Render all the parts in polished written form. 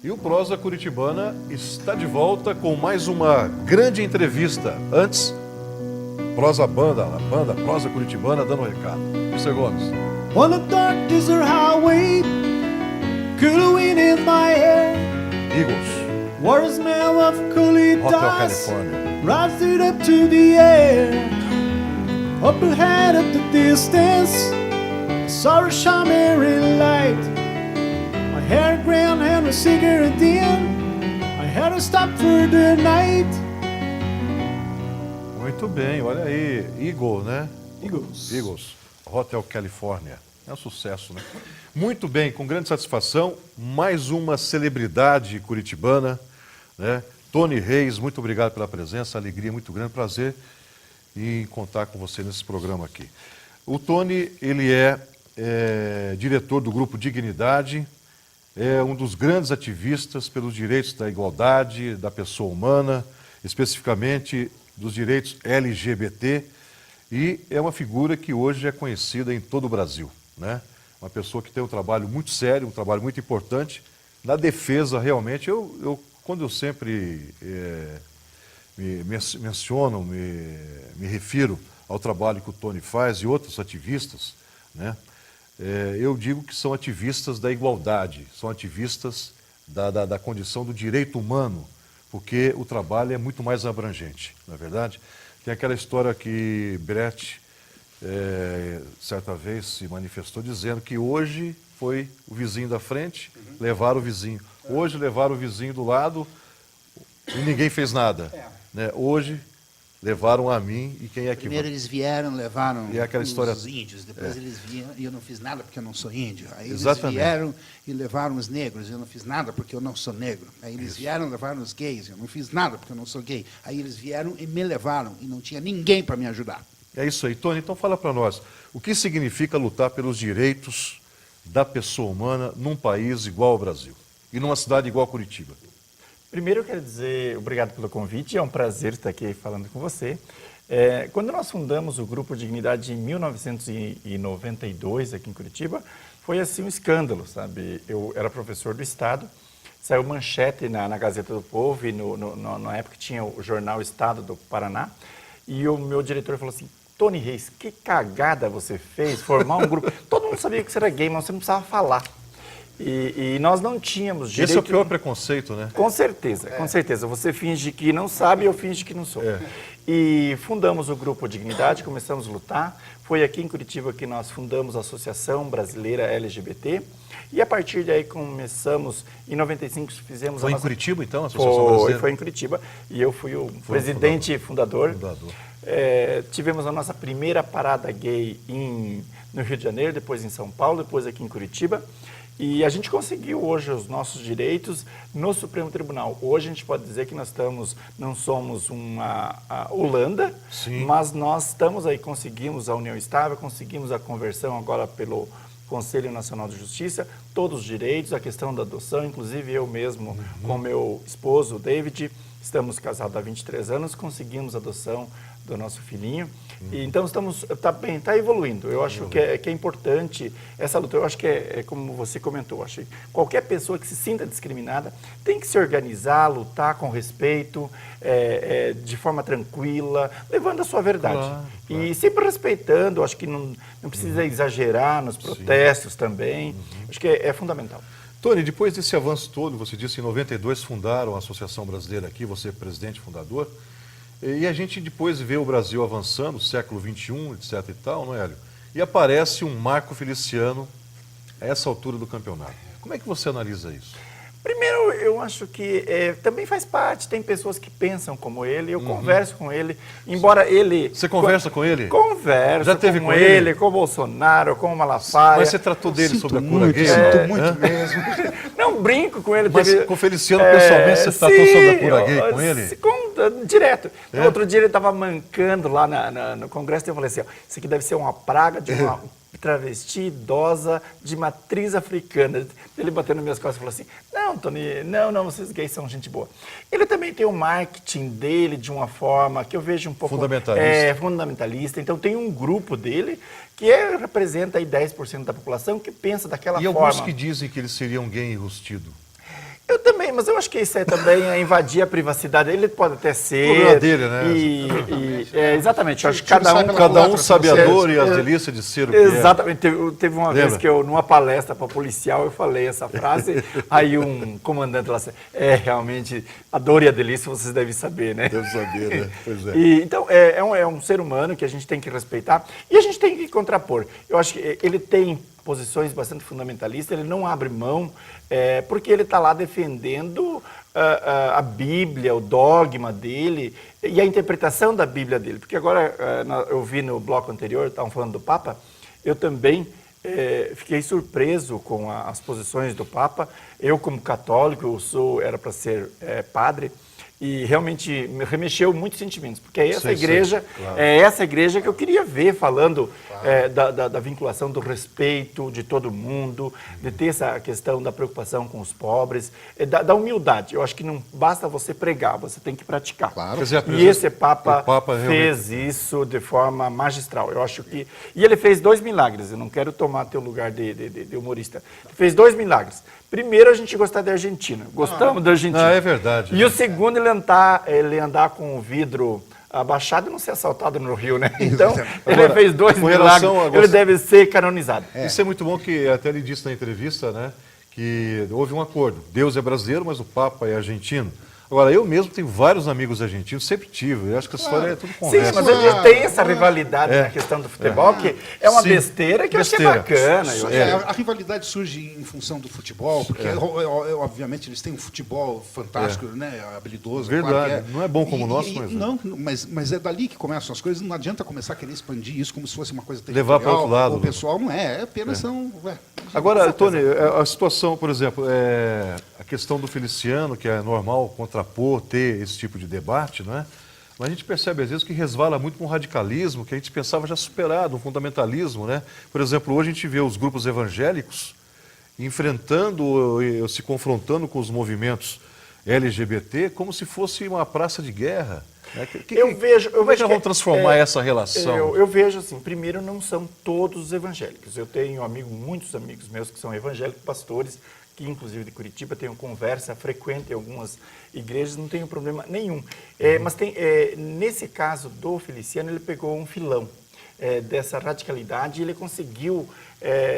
E o Prosa Curitibana está de volta com mais uma grande entrevista. Antes, Prosa Banda, a banda Prosa Curitibana dando um recado. Mr. Gomes. On the dark desert highway, cool wind in my hair, Eagles, what a smell of coolie Hotel dust, California. rising up to the air. Up ahead of the distance, I saw a shimmering light. My hair ground and a cigarette in, I had to stop for the night. Muito bem, olha aí, Eagle, né? Eagles. Hotel California. É um sucesso, né? Muito bem, com grande satisfação, mais uma celebridade curitibana, né? Tony Reis, muito obrigado pela presença, alegria muito grande, prazer em contar com você nesse programa aqui. O Tony, ele é diretor do Grupo Dignidade, é um dos grandes ativistas pelos direitos da igualdade, da pessoa humana, especificamente dos direitos LGBT, e é uma figura que hoje é conhecida em todo o Brasil, né? Uma pessoa que tem um trabalho muito sério, um trabalho muito importante na defesa realmente. Quando eu sempre menciono, me refiro ao trabalho que o Tony faz e outros ativistas, né? Eu digo que são ativistas da igualdade, são ativistas da condição do direito humano, porque o trabalho é muito mais abrangente, não é verdade? Tem aquela história que Brecht, certa vez, se manifestou dizendo que hoje foi o vizinho da frente, levaram o vizinho. Hoje levaram o vizinho do lado e ninguém fez nada. Né? Hoje levaram a mim e quem é que... Primeiro eles vieram, levaram E aquela história... os índios, depois eles vieram e eu não fiz nada porque eu não sou índio. Aí Exatamente. eles vieram e levaram os negros, eu não fiz nada porque eu não sou negro. Aí eles vieram e levaram os gays, eu não fiz nada porque eu não sou gay. Aí eles vieram e me levaram e não tinha ninguém para me ajudar. É isso aí. Tony, então fala para nós, o que significa lutar pelos direitos da pessoa humana num país igual ao Brasil e numa cidade igual a Curitiba? Primeiro eu quero dizer obrigado pelo convite, é um prazer estar aqui falando com você. Quando nós fundamos o Grupo Dignidade em 1992 aqui em Curitiba, foi assim um escândalo, sabe? Eu era professor do Estado, saiu manchete na Gazeta do Povo e na época tinha o jornal Estado do Paraná, e o meu diretor falou assim: Tony Reis, que cagada você fez, formar um grupo. Todo mundo sabia que você era gay, mas você não precisava falar. E nós não tínhamos direito... Esse é o pior preconceito, né? Com certeza, com certeza. Você finge que não sabe e eu finge que não sou. E fundamos o Grupo Dignidade, começamos a lutar. Foi aqui em Curitiba que nós fundamos a Associação Brasileira LGBT. E a partir daí começamos, em 95 fizemos Foi a em nossa... Curitiba, então, a Associação Brasileira? Foi em Curitiba. E eu fui o presidente fundador. Tivemos a nossa primeira parada gay no Rio de Janeiro, depois em São Paulo, depois aqui em Curitiba. E a gente conseguiu hoje os nossos direitos no Supremo Tribunal. Hoje a gente pode dizer que nós não somos uma Holanda, Sim. Mas nós estamos aí, conseguimos a união estável, conseguimos a conversão agora pelo Conselho Nacional de Justiça, todos os direitos, a questão da adoção, inclusive eu mesmo com meu esposo, David, estamos casados há 23 anos, conseguimos a adoção do nosso filhinho. E, então está evoluindo. Eu acho que é importante essa luta. Eu acho que é como você comentou. Acho que qualquer pessoa que se sinta discriminada tem que se organizar, lutar com respeito, de forma tranquila, levando a sua verdade. Claro. E sempre respeitando. Acho que não precisa exagerar nos protestos também. Acho que é fundamental. Tony, depois desse avanço todo, você disse em 92 fundaram a Associação Brasileira aqui, você é presidente fundador. E a gente depois vê o Brasil avançando, século XXI, etc e tal, não é, Hélio? E aparece um Marco Feliciano a essa altura do campeonato. Como é que você analisa isso? Primeiro, eu acho que também faz parte, tem pessoas que pensam como ele, eu converso com ele, embora ele... Você conversa com ele? Converso. Já teve com com ele, com o Bolsonaro, com o Malafaia. Mas você tratou dele sobre a cura gay? Sinto muito mesmo. Não, brinco com ele. Mas com o Feliciano, pessoalmente, você tratou sobre a cura gay com ele? Direto. Outro dia ele estava mancando lá no Congresso e eu falei assim, ó, isso aqui deve ser uma praga de uma travesti idosa de matriz africana. Ele bateu nas minhas costas e falou assim, não, Tony, não, vocês gays são gente boa. Ele também tem o marketing dele de uma forma que eu vejo um pouco... Fundamentalista. Fundamentalista. Então tem um grupo dele que representa aí 10% da população que pensa daquela forma. E alguns que dizem que ele seria um gay enrustido. Eu também, mas eu acho que isso é também invadir a privacidade. Ele pode até ser. O problema dele, né? Exatamente. Eu acho que Tiro sai pela Cada um culatra, sabe a você- dor e as delícias de ser o que é. Exatamente. Teve uma vez Lembra? que eu, numa palestra para policial, eu falei essa frase, aí um comandante lá disse, realmente, a dor e a delícia vocês devem saber, né? Deve saber, né? Pois é. Então, é um ser humano que a gente tem que respeitar e a gente tem que contrapor. Eu acho que ele tem posições bastante fundamentalistas, ele não abre mão, porque ele está lá defendendo a Bíblia, o dogma dele e a interpretação da Bíblia dele. Porque agora, eu vi no bloco anterior, estavam falando do Papa, eu também fiquei surpreso com as posições do Papa. Eu, como católico, era para ser padre, e realmente me remexeu muitos sentimentos, porque é essa Sei, igreja, claro. é essa igreja que eu queria ver falando da vinculação do respeito de todo mundo, de ter essa questão da preocupação com os pobres, da humildade. Eu acho que não basta você pregar, você tem que praticar. Claro. Quer dizer, a E presença- esse Papa, o Papa fez isso de forma magistral. Eu acho que... E ele fez 2 milagres, eu não quero tomar teu lugar de humorista. Ele fez 2 milagres. Primeiro, a gente gostar da Argentina. Gostamos da Argentina. Ah, é verdade. E o segundo, ele andar com o vidro abaixado e não ser assaltado no Rio, né? Então, ele Agora, fez 2 com relação milagres. a Ele deve ser canonizado. Isso é muito bom que até ele disse na entrevista, né, que houve um acordo. Deus é brasileiro, mas o Papa é argentino. Agora, eu mesmo tenho vários amigos argentinos, sempre tive. Eu acho que a história é tudo Sim, conversa. mas ele tem essa rivalidade É. na questão do futebol, que é uma Sim, besteira que eu achei besteira. bacana. Eu achei- A rivalidade surge em função do futebol, porque obviamente eles têm um futebol fantástico, né, habilidoso. Verdade. claro que Não é bom como o nosso, mas é. Não, mas é dali que começam as coisas. Não adianta começar a querer expandir isso como se fosse uma coisa Levar para outro lado. O pessoal não é, apenas são... Agora, Tony, a situação, por exemplo, a questão do Feliciano, que é normal contrapor, ter esse tipo de debate, não é? Mas a gente percebe, às vezes, que resvala muito para um radicalismo que a gente pensava já superado, um fundamentalismo, né? Por exemplo, hoje a gente vê os grupos evangélicos enfrentando, se confrontando com os movimentos LGBT como se fosse uma praça de guerra. Né? Eu vejo... Como é que nós vamos transformar essa relação? Eu vejo assim, primeiro, não são todos evangélicos. Eu tenho muitos amigos meus que são evangélicos, pastores, que inclusive de Curitiba, tenho conversa frequente em algumas igrejas, não tenho problema nenhum. Mas nesse caso do Feliciano, ele pegou um filão dessa radicalidade e ele conseguiu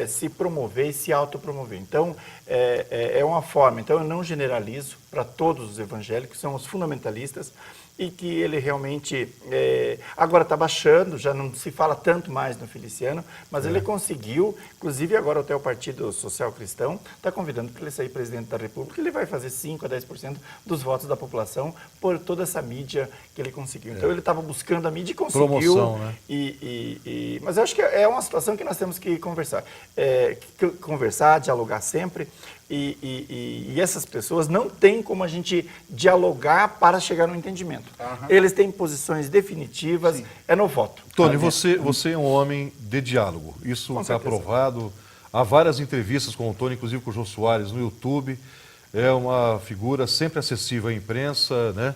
se promover e se autopromover. Então, é uma forma. Então, eu não generalizo para todos os evangélicos, são os fundamentalistas, e que ele realmente agora está baixando, já não se fala tanto mais no Feliciano, mas ele conseguiu, inclusive agora até o Partido Social Cristão está convidando para ele sair presidente da República, ele vai fazer 5% a 10% dos votos da população por toda essa mídia que ele conseguiu. Então ele estava buscando a mídia e conseguiu. Promoção, né? Mas eu acho que é uma situação que nós temos que conversar. Conversar, dialogar sempre. E essas pessoas não têm como a gente dialogar para chegar no entendimento. Eles têm posições definitivas, é no voto. Tony, você é um homem de diálogo. Isso Com está certeza. aprovado. Há várias entrevistas com o Tony, inclusive com o Jô Soares, no YouTube. É uma figura sempre acessível à imprensa, né?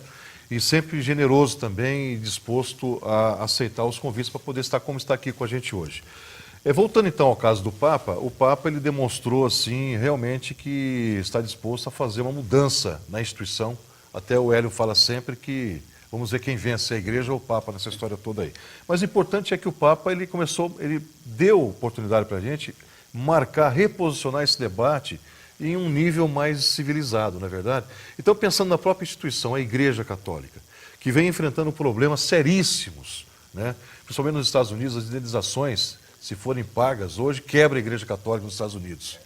E sempre generoso também e disposto a aceitar os convites para poder estar como está aqui com a gente hoje. Voltando então ao caso do Papa, o Papa ele demonstrou assim realmente que está disposto a fazer uma mudança na instituição. Até o Hélio fala sempre que vamos ver quem vence, a igreja ou o Papa nessa história toda aí. Mas o importante é que o Papa ele deu oportunidade para a gente marcar, reposicionar esse debate em um nível mais civilizado, não é verdade? Então, pensando na própria instituição, a Igreja Católica, que vem enfrentando problemas seríssimos, né? Principalmente nos Estados Unidos, as indenizações, se forem pagas, hoje quebra a Igreja Católica nos Estados Unidos.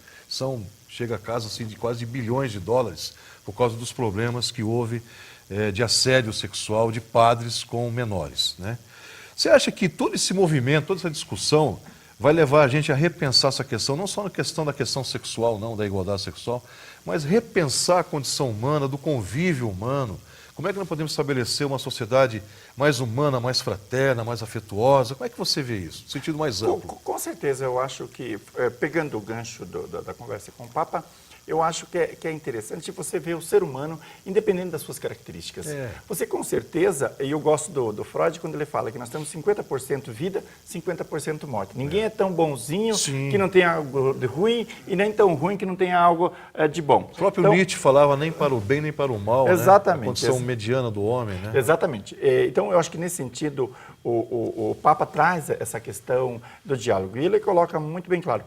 Chega a casa assim, de quase bilhões de dólares por causa dos problemas que houve de assédio sexual de padres com menores, né? Você acha que todo esse movimento, toda essa discussão vai levar a gente a repensar essa questão, não só na questão da questão sexual, não, da igualdade sexual, mas repensar a condição humana, do convívio humano? Como é que nós podemos estabelecer uma sociedade mais humana, mais fraterna, mais afetuosa? Como é que você vê isso, no sentido mais amplo? Com certeza, eu acho que, pegando o gancho da conversa com o Papa, eu acho que é interessante você ver o ser humano independente das suas características. Você com certeza, e eu gosto do Freud quando ele fala que nós temos 50% vida, 50% morte. Ninguém é tão bonzinho que não tenha algo de ruim e nem tão ruim que não tenha algo de bom. O próprio Nietzsche falava nem para o bem nem para o mal, exatamente, né? A condição mediana do homem, né? Exatamente. Então, eu acho que nesse sentido, o Papa traz essa questão do diálogo. E ele coloca muito bem claro,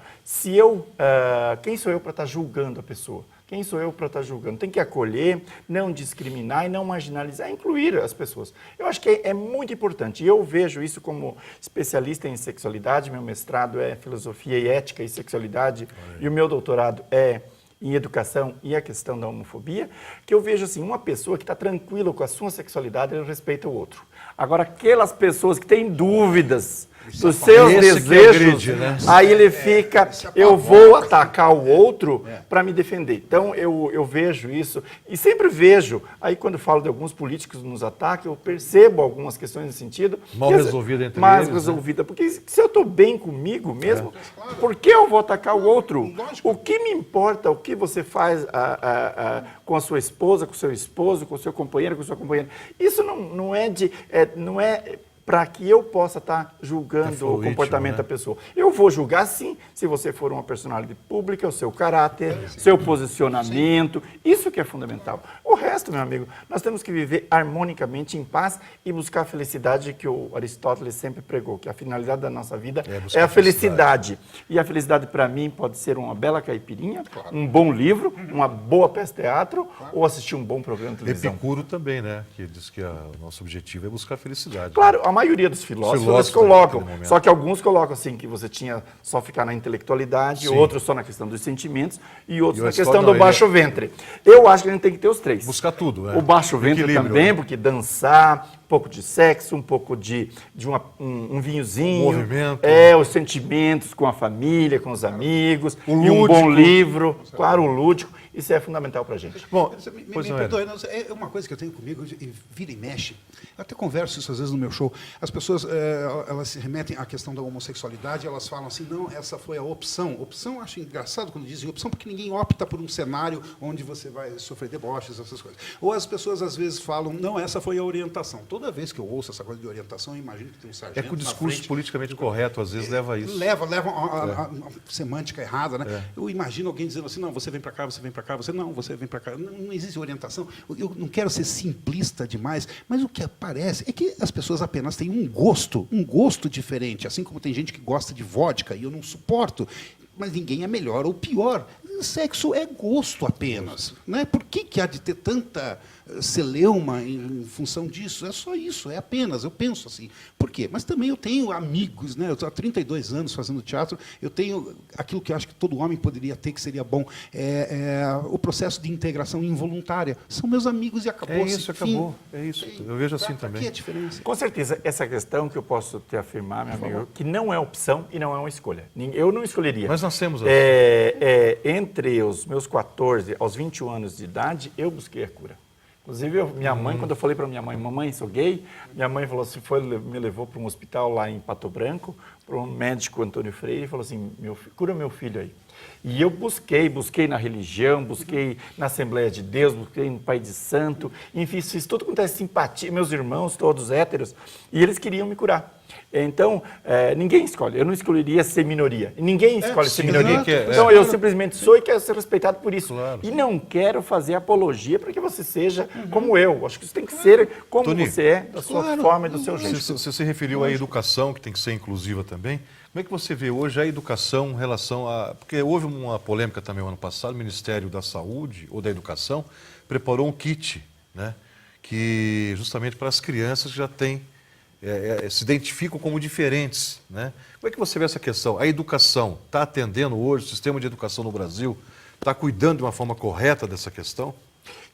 quem sou eu para estar julgando a pessoa? Quem sou eu para estar julgando? Tem que acolher, não discriminar e não marginalizar, incluir as pessoas. Eu acho que é muito importante. E eu vejo isso como especialista em sexualidade. Meu mestrado é Filosofia e Ética e Sexualidade e o meu doutorado é em Educação e a questão da homofobia, que eu vejo assim, uma pessoa que está tranquila com a sua sexualidade, ele respeita o outro. Agora, aquelas pessoas que têm dúvidas dos seus desejos, aí ele fica, eu vou atacar o outro para me defender. Então, eu vejo isso, e sempre vejo, aí quando falo de alguns políticos nos atacam, eu percebo algumas questões nesse sentido. Mal resolvida entre mal eles. resolvida, porque se eu estou bem comigo mesmo, por que eu vou atacar o outro? O que me importa, o que você faz com a sua esposa, com o seu esposo, com o seu companheiro, com a sua companheira? Isso não é para que eu possa estar julgando o comportamento da pessoa. Eu vou julgar, sim, se você for uma personalidade pública, o seu caráter, seu posicionamento, isso que é fundamental. O resto, meu amigo, nós temos que viver harmonicamente, em paz e buscar a felicidade que o Aristóteles sempre pregou, que a finalidade da nossa vida é a felicidade. E a felicidade, para mim, pode ser uma bela caipirinha, um bom livro, uma boa peça de teatro ou assistir um bom programa de televisão. Epicuro também, né? Que diz que o nosso objetivo é buscar a felicidade. Claro, a maioria dos filósofos colocam, só que alguns colocam assim, que você tinha só ficar na intelectualidade, outros só na questão dos sentimentos e outros na questão do baixo ventre. Eu acho que a gente tem que ter os três. Buscar tudo, né? O baixo ventre também, porque dançar, um pouco de sexo, um pouco de um vinhozinho. Movimento. Os sentimentos com a família, com os amigos, e um bom livro, claro, o lúdico. Isso é fundamental para a gente. Bom, me perdoe, é uma coisa que eu tenho comigo, vira e mexe. Eu até converso isso às vezes no meu show. As pessoas, elas se remetem à questão da homossexualidade, elas falam assim, não, essa foi a opção. Opção, eu acho engraçado quando dizem opção, porque ninguém opta por um cenário onde você vai sofrer deboches, essas coisas. Ou as pessoas, às vezes, falam, não, essa foi a orientação. Toda vez que eu ouço essa coisa de orientação, eu imagino que tem um sargento que o discurso politicamente correto, às vezes, leva a isso. Leva a semântica errada, né? Eu imagino alguém dizendo assim, não, você vem para cá, você vem para cá, você vem para cá. Não existe orientação. Eu não quero ser simplista demais, mas o que aparece é que as pessoas apenas têm um gosto diferente, assim como tem gente que gosta de vodka e eu não suporto, mas ninguém é melhor ou pior. Sexo é gosto apenas, né? Por que há de ter tanta celeuma em função disso? É só isso, é apenas, eu penso assim. Por quê? Mas também eu tenho amigos, né? Eu estou há 32 anos fazendo teatro, eu tenho aquilo que eu acho que todo homem poderia ter, que seria bom, o processo de integração involuntária. São meus amigos e acabou. Acabou. É isso. Eu vejo assim também. Que é a diferença? Com certeza, essa questão que eu posso te afirmar, meu amigo, que não é opção e não é uma escolha. Eu não escolheria. Mas nós temos entre os meus 14 aos 21 anos de idade, eu busquei a cura. Inclusive, minha mãe, quando eu falei para minha mãe, mamãe, sou gay, minha mãe falou assim, me levou para um hospital lá em Pato Branco, para um médico, Antônio Freire, e falou assim, cura meu filho aí. E eu busquei na religião, busquei na Assembleia de Deus, busquei no Pai de Santo, enfim, fiz tudo com simpatia, meus irmãos, todos héteros, e eles queriam me curar. Então, ninguém escolhe. Eu não escolheria ser minoria. Ninguém escolhe ser minoria. Então, eu simplesmente sou e quero ser respeitado por isso. Claro. E não quero fazer apologia para que você seja como eu. Acho que isso tem que ser como Tony, você é, da sua forma e do seu jeito. Você se referiu à educação, que tem que ser inclusiva também. Como é que você vê hoje a educação em relação a... Porque houve uma polêmica também no ano passado, o Ministério da Saúde ou da Educação preparou um kit, né, que justamente para as crianças que já têm... se identificam como diferentes, né? Como é que você vê essa questão? A educação está atendendo hoje, o sistema de educação no Brasil está cuidando de uma forma correta dessa questão?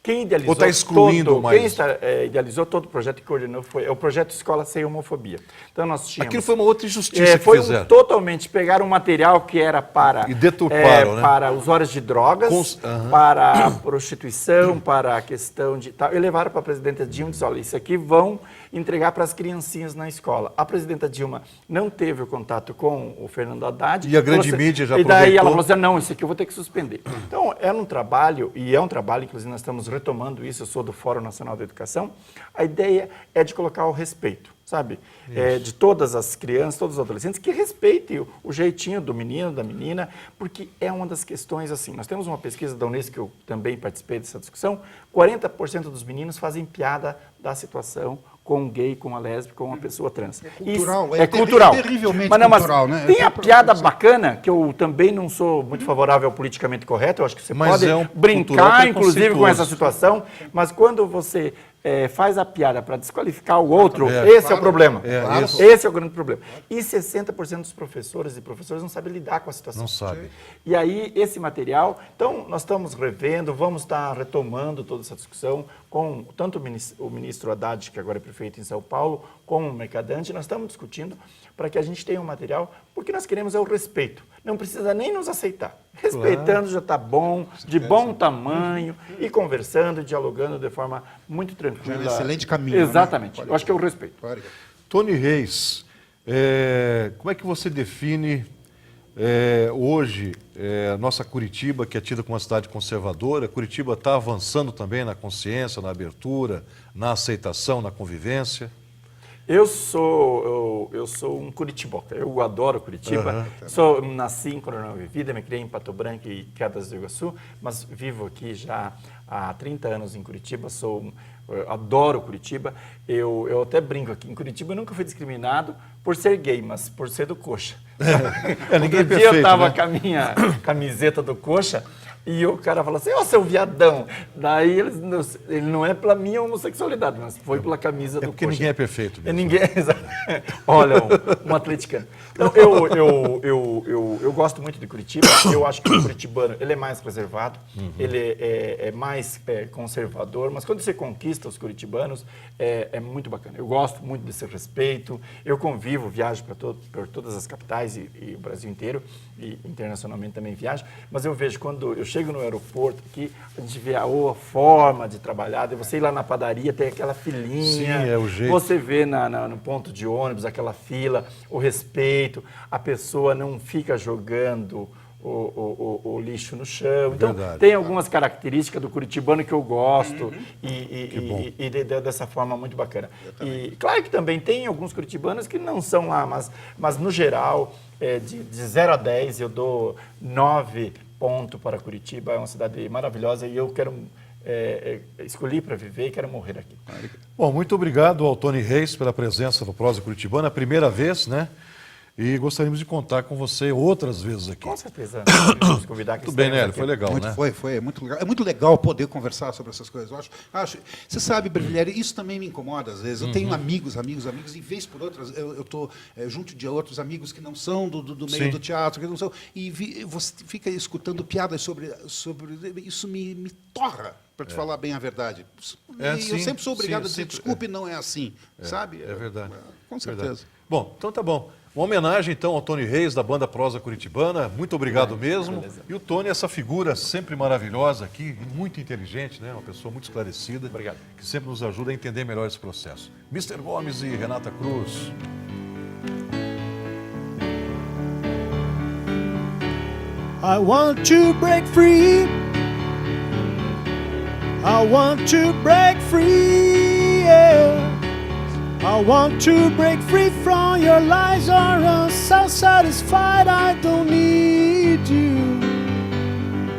Quem idealizou Ou está excluindo mais? Quem idealizou todo o projeto e coordenou foi o projeto Escola Sem Homofobia. Então nós tínhamos... Aquilo foi uma outra injustiça que foi fizeram. Totalmente, pegaram um material que era para... E deturparam, né? Para usuários de drogas, para a prostituição, para a questão de... E levaram para a presidenta Dilma e disse, olha, isso aqui vão entregar para as criancinhas na escola. A presidenta Dilma não teve o contato com o Fernando Haddad. E a grande mídia já aproveitou. E daí ela falou aproveitou. assim, não, isso aqui eu vou ter que suspender. Então, era um trabalho, e é um trabalho, inclusive nós estamos retomando isso, eu sou do Fórum Nacional da Educação, a ideia é de colocar o respeito, sabe? De todas as crianças, todos os adolescentes, que respeitem o jeitinho do menino, da menina, porque é uma das questões assim. Nós temos uma pesquisa da Unesco, que eu também participei dessa discussão, 40% dos meninos fazem piada da situação com um gay, com uma lésbica, com uma pessoa trans. É cultural, Isso, é cultural. terrivelmente mas, não, cultural, né? Tem a piada bacana, que eu também não sou muito favorável ao politicamente correto, eu acho que você Mas pode é um cultural brincar, inclusive, com essa preconceituoso. situação, mas quando você faz a piada para desqualificar o outro, É. esse é o problema. Claro. Esse é o grande problema. E 60% dos professores e professoras não sabem lidar com a situação. Não sabe. E aí, esse material, então, nós estamos revendo, vamos estar retomando toda essa discussão com tanto o ministro Haddad, que agora é prefeito em São Paulo, como o Mercadante, nós estamos discutindo para que a gente tenha um material, porque nós queremos o respeito. Não precisa nem nos aceitar. Respeitando já está bom, de bom tamanho, e conversando, dialogando de forma muito tranquila. Já é um excelente caminho, Exatamente. né? Eu acho que é o respeito. Tony Reis, como é que você define hoje a nossa Curitiba, que é tida como uma cidade conservadora? Curitiba está avançando também na consciência, na abertura, na aceitação, na convivência? Eu sou um curitiboca, eu adoro Curitiba. Nasci em Coronel Vivida, me criei em Pato Branco e Quedas do Iguaçu, mas vivo aqui já há 30 anos em Curitiba, eu adoro Curitiba. Eu até brinco aqui, em Curitiba eu nunca fui discriminado por ser gay, mas por ser do Coxa. Ninguém é Outro dia perfeito, eu estava né? com a minha camiseta do Coxa, e o cara falou assim, ô seu viadão. Daí ele não é pela minha homossexualidade, mas foi pela camisa do porque Coxa. ninguém é perfeito mesmo. Ninguém, olha, um atleticano. Então, eu gosto muito de Curitiba. Eu acho que o curitibano ele é mais reservado, ele é mais conservador, mas quando você conquista os curitibanos, é muito bacana. Eu gosto muito desse respeito. Eu convivo, viajo por todas as capitais e o Brasil inteiro, e internacionalmente também viajo, mas eu vejo quando eu chego no aeroporto aqui, a gente vê a forma de trabalhar, de você ir lá na padaria, tem aquela filinha. Sim, é o jeito. Você vê no ponto de ônibus aquela fila, o respeito, a pessoa não fica jogando o lixo no chão. Então, Verdade. tem algumas características do curitibano que eu gosto e dessa forma muito bacana. E claro que também tem alguns curitibanos que não são lá, mas no geral, de 0 a 10, eu dou 9 pontos para Curitiba. É uma cidade maravilhosa e eu quero... escolhi para viver e quero morrer aqui. Bom, muito obrigado ao Tony Reis pela presença no Prosa Curitibana, a primeira vez, né? E gostaríamos de contar com você outras vezes aqui. Com certeza. Vamos convidar que Tudo bem, estaremos Nélio? aqui. Foi legal, Muito, né? foi muito legal. É muito legal poder conversar sobre essas coisas. Eu acho, você sabe, Brilheri, isso também me incomoda às vezes. Eu tenho amigos, e vez por outras, eu estou junto de outros amigos que não são do meio Sim. do teatro, que não são, e você fica escutando piadas sobre isso me torra, para te falar bem a verdade. E sim, eu sempre sou obrigado sim, a dizer, sempre, desculpe, não é assim, sabe? É verdade. Com certeza. Verdade. Bom, então tá bom. Uma homenagem, então, ao Tony Reis, da banda Prosa Curitibana. Muito obrigado mesmo. beleza. E o Tony, essa figura sempre maravilhosa aqui, muito inteligente, né? Uma pessoa muito esclarecida. Obrigado. Que sempre nos ajuda a entender melhor esse processo. Mr. Gomes e Renata Cruz. I want to break free. I want to break free. Yeah. I want to break free from your lies, or I'm so satisfied I don't need you.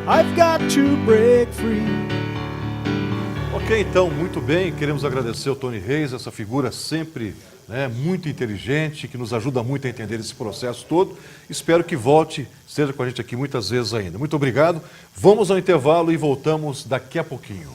I've got to break free. Ok, então, muito bem. Queremos agradecer ao Tony Reis, essa figura sempre muito inteligente, que nos ajuda muito a entender esse processo todo. Espero que volte, esteja com a gente aqui muitas vezes ainda. Muito obrigado. Vamos ao intervalo e voltamos daqui a pouquinho.